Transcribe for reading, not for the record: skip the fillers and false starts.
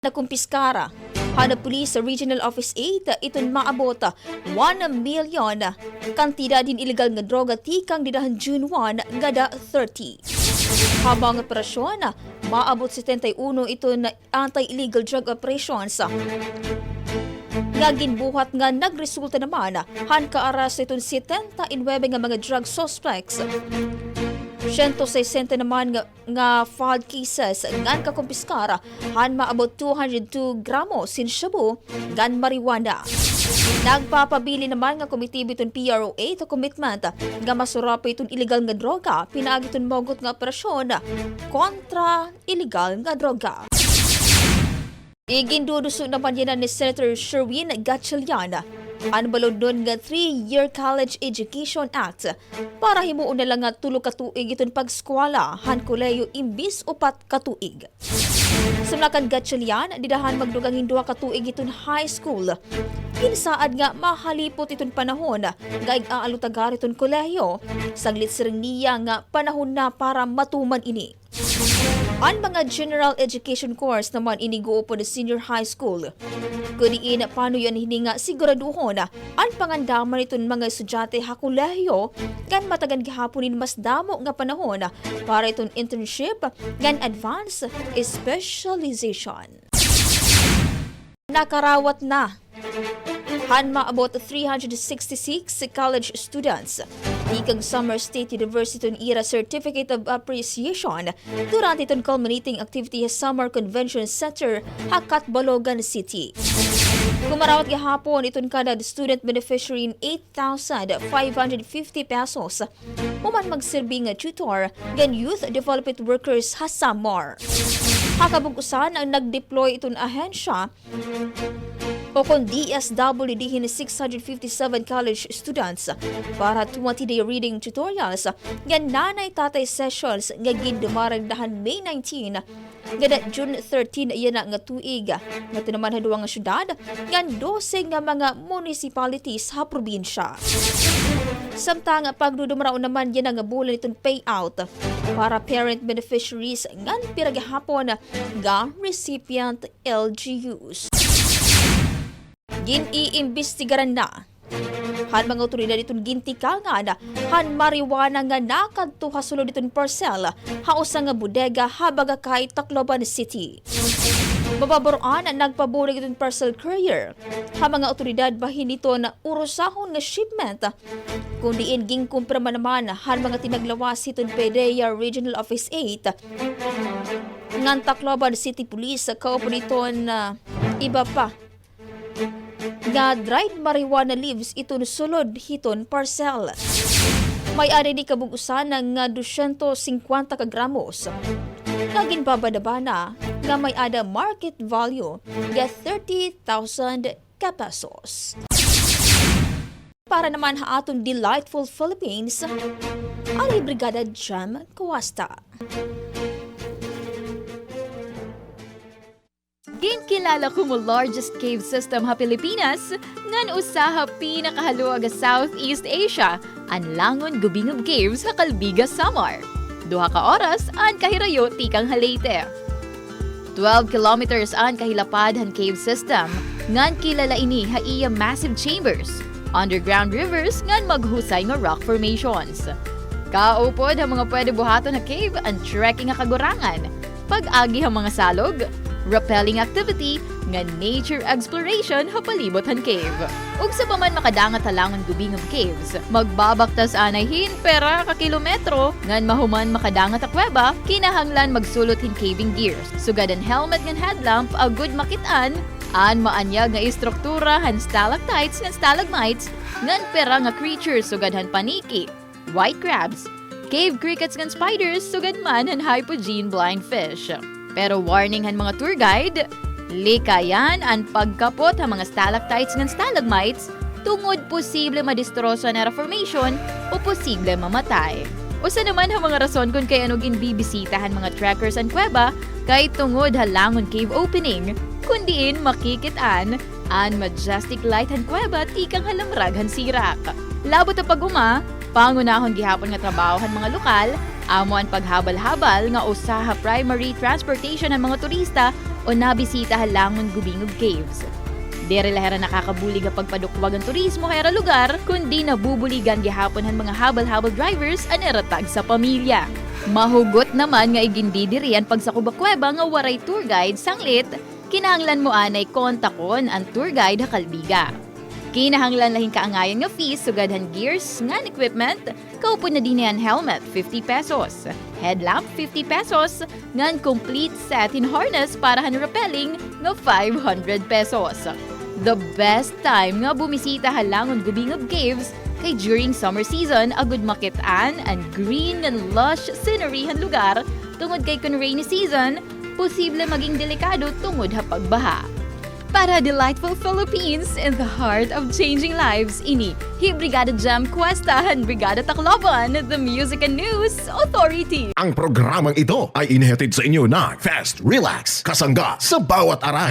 NAKUMPISKAR hanap pulis sa Regional Office 8 iton maabot 1 milyon kantidad din illegal nga droga tikang didahan June 1 ngada 30. Habang operasyon maabot 71 iton anti-illegal drug operations nga ginbuhat nga nagresulta naman han kaaras iton 79 nga mga drug suspects. 160 naman nga filed cases ngan kakumpiskar han maabot 202 gramo sin shabu ngan marijuana. Nagpapabili naman nga komitibo iton PRO8 to commitment nga masurap iton illegal nga droga pinaagi iton mogot nga operasyon kontra illegal nga droga. Iginduduso naman yan ni Senator Sherwin Gatchalian ang balod nun nga 3-year College Education Act para himuon na lang nga 3 katuig iton pagskwala han kolehiyo imbis 4 katuig. Sumlakan Gatchalian, didahan magdugang 2 katuig iton high school. Kinsaad nga mahalipot iton panahon nga ig-aalutagar iton kolehiyo saglit siring niya nga panahon na para matuman ini. Ang mga general education course naman iniguo po na senior high school. Kudiin paano yan hininga siguraduhon ang pangandaman iton mga estudyante hakulehiyo kan matagan gihaponin mas damo nga panahon para iton internship ngan advanced specialization. Nakarawat na han maabot 366 college students. Ikang Summer State University ira Certificate of Appreciation durante itong culminating activity sa Summer Convention Center, Hakat, Balogan City. Kumarawat gahapon itong kada student beneficiary in 8,550 pesos. Human magserbi nga tutor gan youth development workers ha Samar. Hakabugusan ang nag-deploy itong ahensya o kung DSW dihin 657 college students para 20-day reading tutorials nga nanay-tatay sessions nga gindumaragdahan May 19 gada June 13 yan nga tuig nga tinaman haduwa nga syudad nga 12 nga mga municipalities ha probinsya. Samtang pagdudumaraon naman yan nga bulan itong payout para parent beneficiaries nga piragahapon nga recipient LGUs. GIN-IIMBESTIGARAN na han mga otoridad itong gintikangan han marijuana nga NAKADTO hasulod itong PARCEL hausa nga bodega habaga kay Tacloban City. Mababaroan ang nagpaburig itong parcel courier ha mga otoridad bahin ito na urusahon nga shipment kung diin ginkumpirma naman han mga tinaglawas itong PDEA Regional Office 8 ngan Tacloban City Police kaupo nito na iba pa nga dried marijuana leaves iton sulod hiton parcel. May ari di kabugusan ng 250 ka gramos. Naging babadabana nga may ada market value nga 30,000 pesos. Para naman haatong Delightful Philippines, ari Brigada Jam Kawasta. Ginkilala ko mo largest cave system ha Pilipinas, ngan usaha pinakahaluag sa Southeast Asia, ang Langon Gubingog Caves sa Calbiga, Samar. 2 ka oras ang kahirayo tikang Halete. 12 kilometers ang kahilapad han cave system, ngan kilala ini ha iya massive chambers, underground rivers ngan maghusay nga rock formations. Kaupod ha mga pwede buhaton ha cave ang trekking nga kagurangan, pag-agi ha mga salog, rappelling activity nga nature exploration ha palibot-han cave. Ug sa paman makadangat halangon Gubingog Caves, magbabaktas anayhin pera ka kilometro ngan mahuman makadangat a kuweba, kinahanglan magsulot hin caving gears. Sugadan helmet ngan headlamp a good makitaan, an maanyag nga istruktura han stalactites ngan stalagmites ngan pera nga creatures sugadhan paniki, white crabs, cave crickets ngan spiders sugad man han hypogene blind fish. Pero warning han mga tour guide, likayan ang pagkapot ha mga stalactites ng stalagmites tungod posible madistroso na formation o posible mamatay. Usa naman ha mga rason kung kay ano ginbibisitahan mga trekkers ang kuweba kay tungod halangon cave opening kundiin makikitaan ang majestic light han kuweba tikang halamrag han sirak. Labot ang pag-uma, pangunahon gihapon nga trabaho han mga lokal Amo ang paghabal-habal nga usaha primary transportation ng mga turista o nabisita halangon Gubingog Caves. Dere lahera nakakabulig ang pagpadukwag ang turismo kaya lugar, kundi nabubuligan gihapon ang mga habal-habal drivers aneratag sa pamilya. Mahugot naman nga igindidiri ang pagsakubakweba nga waray tour guide sanglit, kinahanglan mo anay kontakon ang tour guide hakalbiga. Kinahanglan lahing kaangayon nga fees sugadhan gears nga equipment, kaupo na din yan helmet 50 pesos, headlamp 50 pesos, ngan complete set in harness para han rappelling nga 500 pesos. The best time nga bumisita halangon Gubingog Caves kay during summer season agud makitaan and green and lush scenery han lugar tungod kay kun rainy season posible maging delikado tungod ha pagbaha. Para delightful Philippines in the heart of changing lives, ini Brigada Jam Cuesta and Brigada Tacloban, the Music and News Authority. Ang programang ito ay inihatid sa inyo na Fast Relax, kasangga sa bawat aray.